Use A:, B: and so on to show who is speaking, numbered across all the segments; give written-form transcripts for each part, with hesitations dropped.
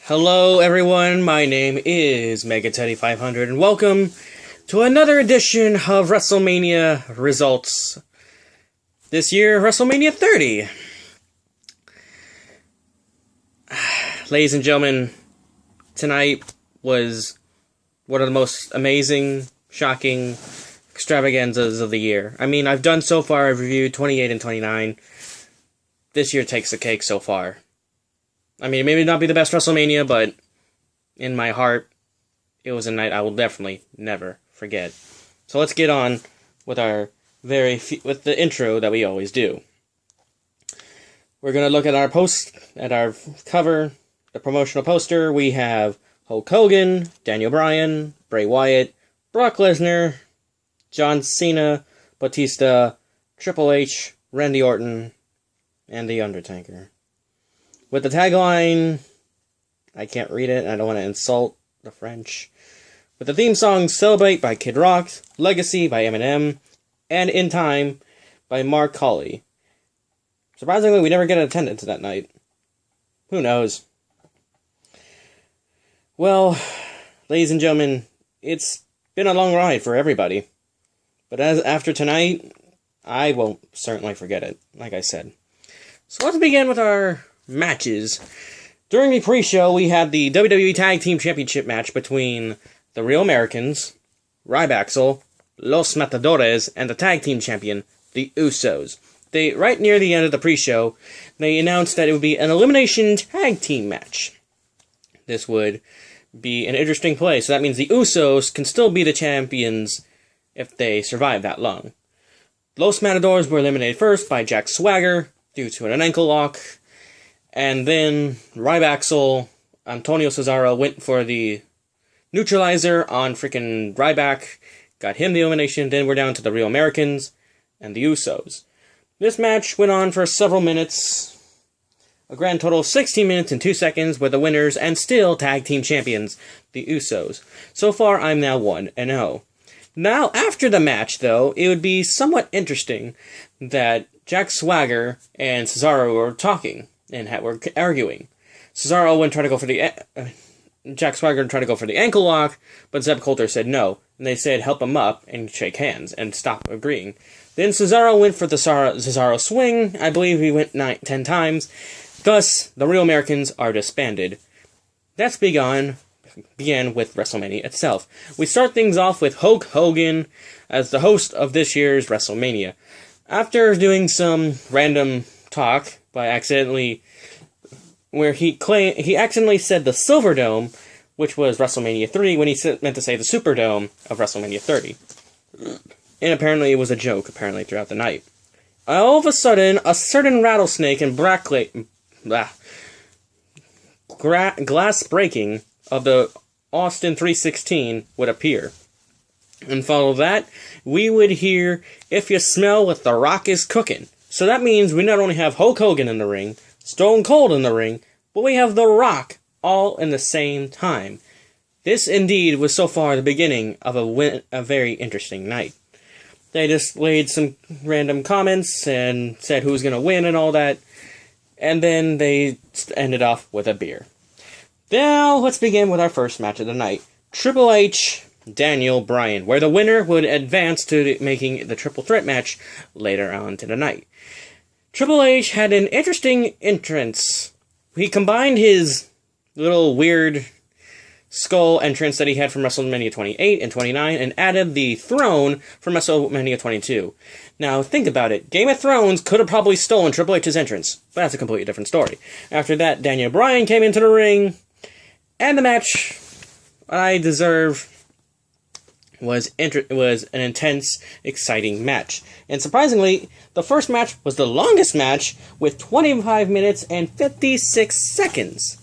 A: Hello everyone, my name is MegaTeddy500 and welcome to another edition of Wrestlemania results. This year, Wrestlemania 30. Ladies and gentlemen, tonight was one of the most amazing, shocking extravaganzas of the year. I mean, I've done so far, I've reviewed 28 and 29. This year takes the cake so far. I mean, it may not be the best WrestleMania, but in my heart, it was a night I will definitely never forget. So let's get on with with the intro that we always do. We're gonna look at our cover, the promotional poster. We have Hulk Hogan, Daniel Bryan, Bray Wyatt, Brock Lesnar, John Cena, Batista, Triple H, Randy Orton, and The Undertaker. With the tagline, I can't read it, and I don't want to insult the French. With the theme song, Celebrate by Kid Rock, Legacy by Eminem, and In Time by Mark Colley. Surprisingly, we never get an attendance that night. Who knows? Well, ladies and gentlemen, it's been a long ride for everybody. But after tonight, I won't certainly forget it, like I said. So let's begin with our matches. During the pre-show, we had the WWE Tag Team Championship match between the Real Americans, Ryback, Los Matadores, and the Tag Team Champion, the Usos. Right near the end of the pre-show, they announced that it would be an elimination tag team match. This would be an interesting play, so that means the Usos can still be the champions if they survive that long. Los Matadores were eliminated first by Jack Swagger due to an ankle lock. And then Ryback, Antonio Cesaro went for the neutralizer on freaking Ryback, got him the elimination. Then we're down to the Real Americans and the Usos. This match went on for several minutes, a grand total of 16 minutes and 2 seconds, with the winners and still tag team champions, the Usos. So far, I'm now 1-0. Now, after the match, though, it would be somewhat interesting that Jack Swagger and Cesaro were talking and were arguing. Cesaro went try to go for the Jack Swagger tried to go for the ankle lock, but Zeb Coulter said no, and they said help him up and shake hands and stop agreeing. Then Cesaro went for the Cesaro swing. I believe he went 10 times. Thus, the Real Americans are disbanded. That's began with WrestleMania itself. We start things off with Hulk Hogan as the host of this year's WrestleMania. After doing some random talk where he accidentally said the Silverdome, which was WrestleMania 3, when he meant to say the Superdome of WrestleMania 30. And apparently it was a joke, throughout the night. All of a sudden, a certain rattlesnake and glass breaking of the Austin 316 would appear. And follow that, we would hear, "If you smell what the Rock is cooking." So that means we not only have Hulk Hogan in the ring, Stone Cold in the ring, but we have The Rock all in the same time. This indeed was so far the beginning of a very interesting night. They just laid some random comments and said who was going to win and all that, and then they ended off with a beer. Now, let's begin with our first match of the night. Triple H, Daniel Bryan, where the winner would advance to making the triple threat match later on to the night. Triple H had an interesting entrance. He combined his little weird skull entrance that he had from WrestleMania 28 and 29 and added the throne from WrestleMania 22. Now, think about it. Game of Thrones could have probably stolen Triple H's entrance, but that's a completely different story. After that, Daniel Bryan came into the ring, and the match I deserve was an intense, exciting match. And surprisingly, the first match was the longest match with 25 minutes and 56 seconds.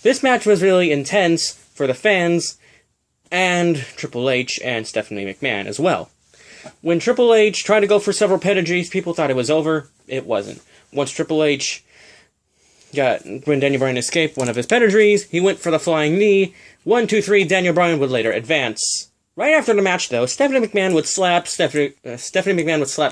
A: This match was really intense for the fans and Triple H and Stephanie McMahon as well. When Triple H tried to go for several pedigrees, people thought it was over. It wasn't. Once when Daniel Bryan escaped one of his pedigrees, he went for the flying knee. 1, 2, 3, Daniel Bryan would later advance. Right after the match, though, Stephanie McMahon would slap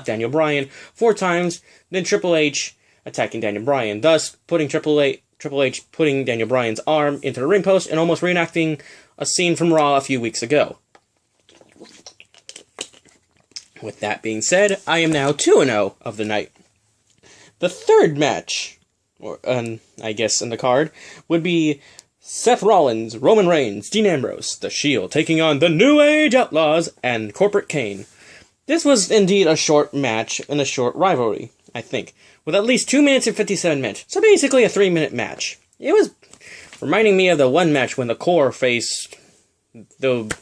A: Daniel Bryan 4 times, then Triple H attacking Daniel Bryan, thus putting Triple H Triple H putting Daniel Bryan's arm into the ring post and almost reenacting a scene from Raw a few weeks ago. With that being said, I am now 2-0 of the night. The third match, or I guess in the card, would be Seth Rollins, Roman Reigns, Dean Ambrose, The Shield, taking on the New Age Outlaws and Corporate Kane. This was indeed a short match and a short rivalry, I think, with at least 2 minutes and 57 minutes, so basically a 3-minute match. It was reminding me of the one match when the Core faced the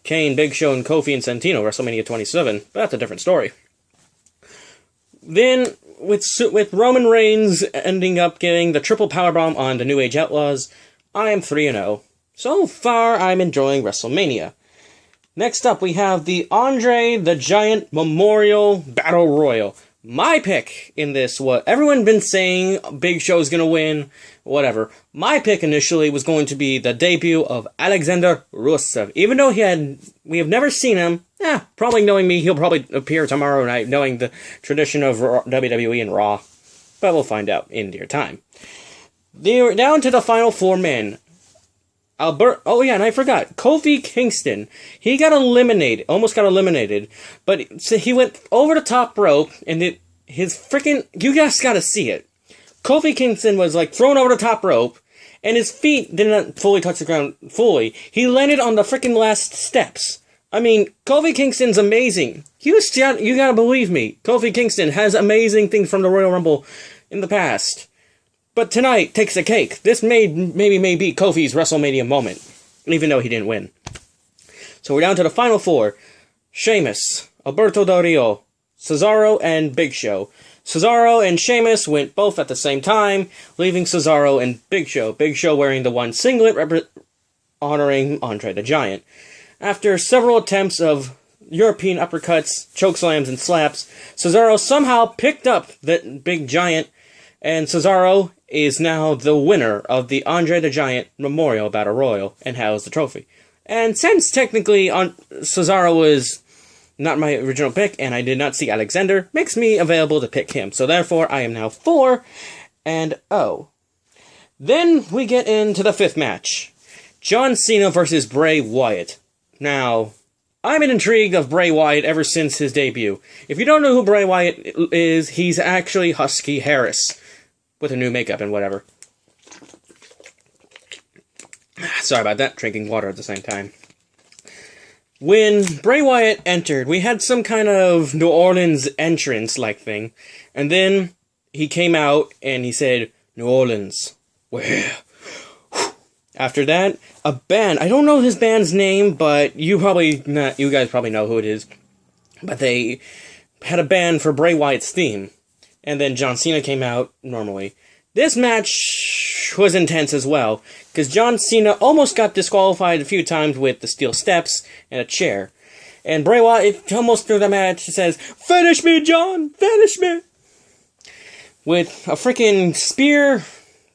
A: Kane, Big Show, and Kofi and Santino, WrestleMania 27, but that's a different story. Then, with Roman Reigns ending up getting the triple powerbomb on the New Age Outlaws, I am 3-0. So far, I'm enjoying WrestleMania. Next up, we have the Andre the Giant Memorial Battle Royal. My pick in this, what everyone been saying, Big Show's gonna win, whatever. My pick initially was going to be the debut of Alexander Rusev. Even though we have never seen him, probably knowing me, he'll probably appear tomorrow night, knowing the tradition of WWE and Raw. But we'll find out in dear time. They're down to the final 4 men. Oh yeah, and I forgot. Kofi Kingston. He got eliminated, almost got eliminated, but so he went over the top rope, and his freaking, you guys gotta see it. Kofi Kingston was like thrown over the top rope, and his feet did not fully touch the ground fully. He landed on the freaking last steps. I mean, Kofi Kingston's amazing. You gotta believe me. Kofi Kingston has amazing things from the Royal Rumble in the past. But tonight takes the cake. This may be Kofi's WrestleMania moment, even though he didn't win. So we're down to the final 4. Sheamus, Alberto Del Rio, Cesaro, and Big Show. Cesaro and Sheamus went both at the same time, leaving Cesaro and Big Show. Big Show wearing the one singlet honoring Andre the Giant. After several attempts of European uppercuts, chokeslams, and slaps, Cesaro somehow picked up the Big Giant, and Cesaro is now the winner of the Andre the Giant Memorial Battle Royal and has the trophy. And since technically Cesaro was not my original pick and I did not see Alexander, makes me available to pick him. So therefore I am now 4-0. Then we get into the 5th match. John Cena versus Bray Wyatt. Now, I've been intrigued of Bray Wyatt ever since his debut. If you don't know who Bray Wyatt is, he's actually Husky Harris. With a new makeup and whatever. Sorry about that, drinking water at the same time. When Bray Wyatt entered, we had some kind of New Orleans entrance-like thing. And then he came out and he said, New Orleans, where? After that, a band, I don't know his band's name, but you guys probably know who it is. But they had a band for Bray Wyatt's theme. And then John Cena came out normally. This match was intense as well, because John Cena almost got disqualified a few times with the steel steps and a chair. And Bray Wyatt, almost through the match, says, "Finish me, John! Finish me!" With a freaking spear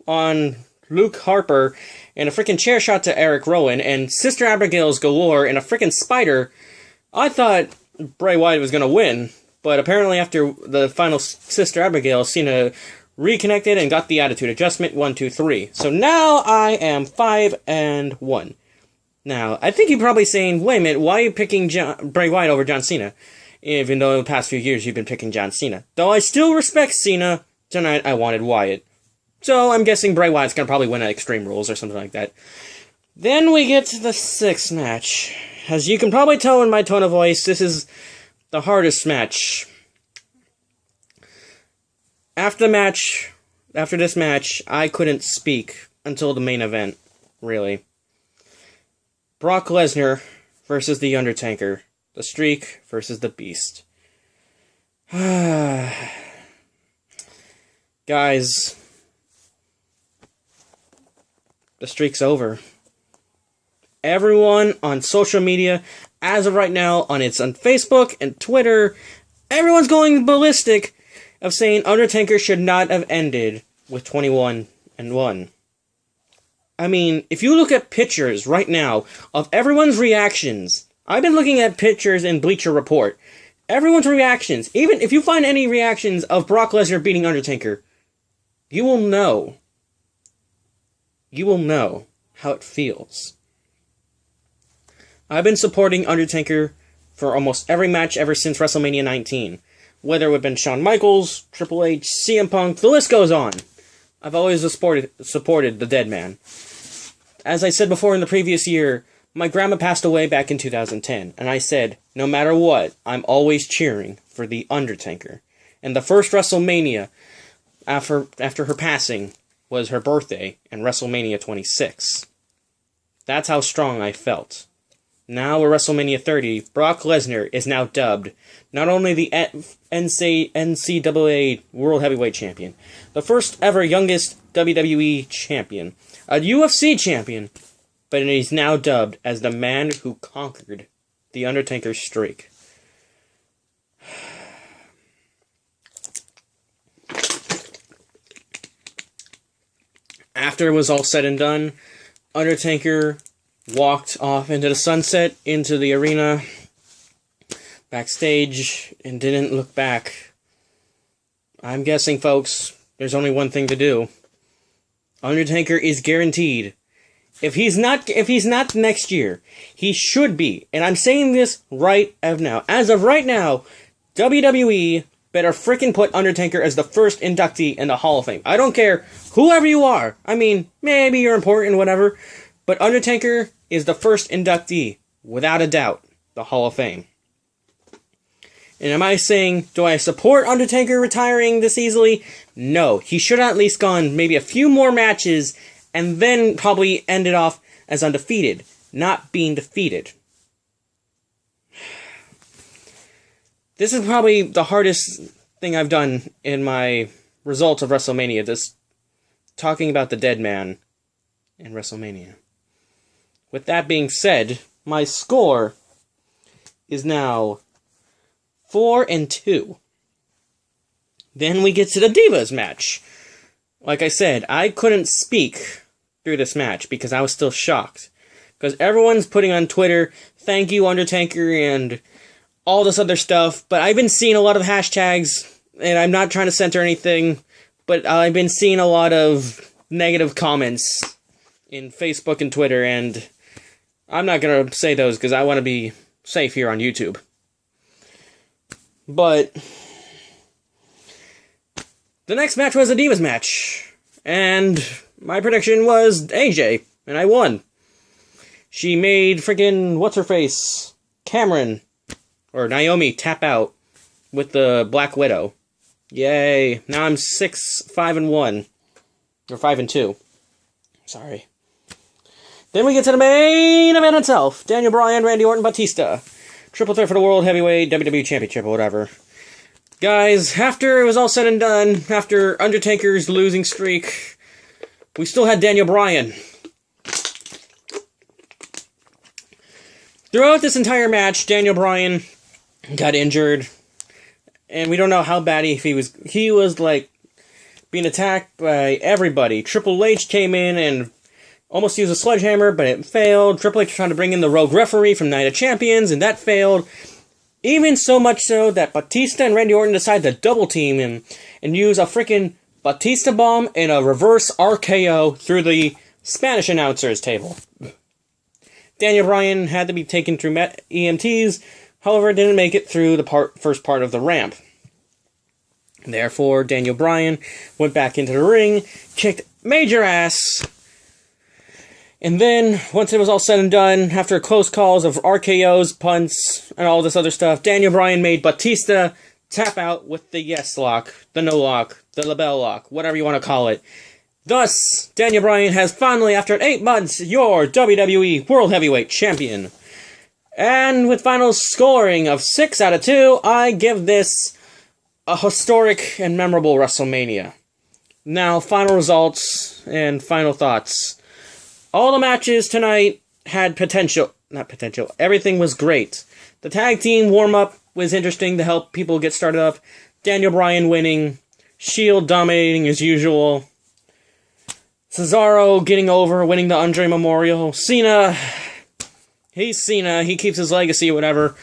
A: on Luke Harper, and a freaking chair shot to Eric Rowan, and Sister Abigail's galore, and a freaking spider, I thought Bray Wyatt was going to win. But apparently after the final Sister Abigail, Cena reconnected and got the attitude adjustment, 1, 2, 3. So now I am 5-1. Now, I think you're probably saying, wait a minute, why are you picking Bray Wyatt over John Cena? Even though in the past few years you've been picking John Cena. Though I still respect Cena, tonight I wanted Wyatt. So I'm guessing Bray Wyatt's going to probably win at Extreme Rules or something like that. Then we get to the 6th match. As you can probably tell in my tone of voice, this is the hardest match. After this match, I couldn't speak until the main event, really. Brock Lesnar versus The Undertaker. The Streak versus The Beast. Guys, the streak's over. Everyone on social media, as of right now, on Facebook and Twitter, everyone's going ballistic of saying Undertaker should not have ended with 21-1. I mean, if you look at pictures right now of everyone's reactions, I've been looking at pictures in Bleacher Report. Everyone's reactions, even if you find any reactions of Brock Lesnar beating Undertaker, you will know you will know how it feels. I've been supporting Undertaker for almost every match ever since WrestleMania 19. Whether it would have been Shawn Michaels, Triple H, CM Punk, the list goes on. I've always supported the dead man. As I said before in the previous year, my grandma passed away back in 2010, and I said, no matter what, I'm always cheering for The Undertaker. And the first WrestleMania after her passing was her birthday and WrestleMania 26. That's how strong I felt. Now at WrestleMania 30, Brock Lesnar is now dubbed not only the NCAA World Heavyweight Champion, the first ever youngest WWE Champion, a UFC Champion, but he's now dubbed as the man who conquered The Undertaker's streak. After it was all said and done, Undertaker walked off into the sunset, into the arena, backstage, and didn't look back. I'm guessing, folks, there's only one thing to do. Undertaker is guaranteed. If he's not next year, he should be. And I'm saying this right now. As of right now, WWE better frickin' put Undertaker as the first inductee in the Hall of Fame. I don't care whoever you are. I mean, maybe you're important, whatever. But Undertaker is the first inductee, without a doubt, the Hall of Fame. And am I saying, do I support Undertaker retiring this easily? No. He should have at least gone maybe a few more matches and then probably ended off as undefeated, not being defeated. This is probably the hardest thing I've done in my results of WrestleMania, this talking about the dead man in WrestleMania. With that being said, my score is now 4-2. Then we get to the Divas match. Like I said, I couldn't speak through this match because I was still shocked. Because everyone's putting on Twitter, thank you Undertaker, and all this other stuff. But I've been seeing a lot of hashtags, and I'm not trying to center anything, but I've been seeing a lot of negative comments in Facebook and Twitter, and I'm not going to say those because I want to be safe here on YouTube. But the next match was a Divas match, and my prediction was AJ, and I won. She made freaking what's-her-face, Cameron, or Naomi, tap out with the Black Widow. Yay. Now I'm 6-5-1. Or 5-2. Sorry. Then we get to the main event itself. Daniel Bryan, Randy Orton, Batista. Triple threat for the World Heavyweight WWE Championship or whatever. Guys, after it was all said and done, after Undertaker's losing streak, we still had Daniel Bryan. Throughout this entire match, Daniel Bryan got injured, and we don't know how bad he was. He was, like, being attacked by everybody. Triple H came in and almost used a sledgehammer, but it failed. Triple H tried to bring in the Rogue Referee from Night of Champions, and that failed. Even so much so that Batista and Randy Orton decided to double team him and use a freaking Batista bomb and a reverse RKO through the Spanish announcer's table. Daniel Bryan had to be taken through EMTs, however, didn't make it through the first part of the ramp. Therefore, Daniel Bryan went back into the ring, kicked major ass, and then, once it was all said and done, after close calls of RKOs, punts, and all this other stuff, Daniel Bryan made Batista tap out with the yes lock, the no lock, the label lock, whatever you want to call it. Thus, Daniel Bryan has finally, after 8 months, your WWE World Heavyweight Champion. And with final scoring of 6 out of 2, I give this a historic and memorable WrestleMania. Now, final results and final thoughts. All the matches tonight had potential. Not potential. Everything was great. The tag team warm-up was interesting to help people get started up. Daniel Bryan winning. Shield dominating as usual. Cesaro getting over, winning the Andre Memorial. Cena. He's Cena. He keeps his legacy, whatever.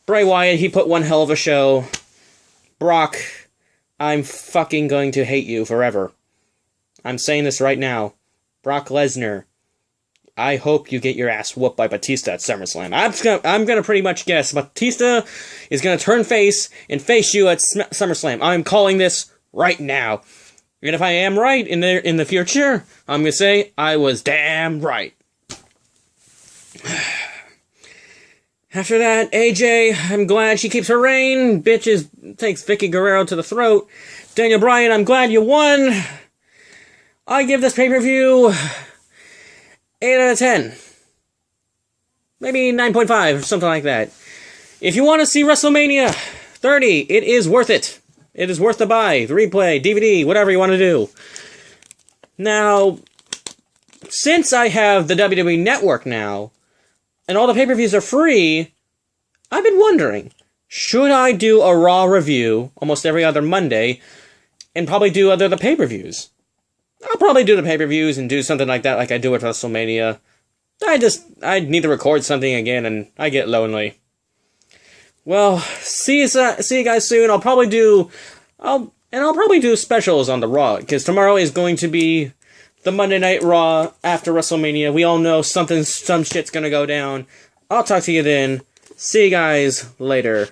A: Bray Wyatt, he put one hell of a show. Brock, I'm fucking going to hate you forever. I'm saying this right now. Brock Lesnar, I hope you get your ass whooped by Batista at SummerSlam. I'm gonna pretty much guess Batista is gonna turn face and face you at SummerSlam. I'm calling this right now. And if I am right in the future, I'm gonna say I was damn right. After that, AJ, I'm glad she keeps her reign. Takes Vicky Guerrero to the throat. Daniel Bryan, I'm glad you won. I give this pay-per-view 8 out of 10. Maybe 9.5, something like that. If you want to see WrestleMania 30, it is worth it. It is worth the buy, the replay, DVD, whatever you want to do. Now, since I have the WWE Network now, and all the pay-per-views are free, I've been wondering, should I do a Raw review almost every other Monday, and probably do the pay-per-views? I'll probably do the pay-per-views and do something like that like I do with WrestleMania. I need to record something again, and I get lonely. Well, see you guys soon. I'll probably do specials on the Raw, because tomorrow is going to be the Monday Night Raw after WrestleMania. We all know some shit's gonna go down. I'll talk to you then. See you guys later.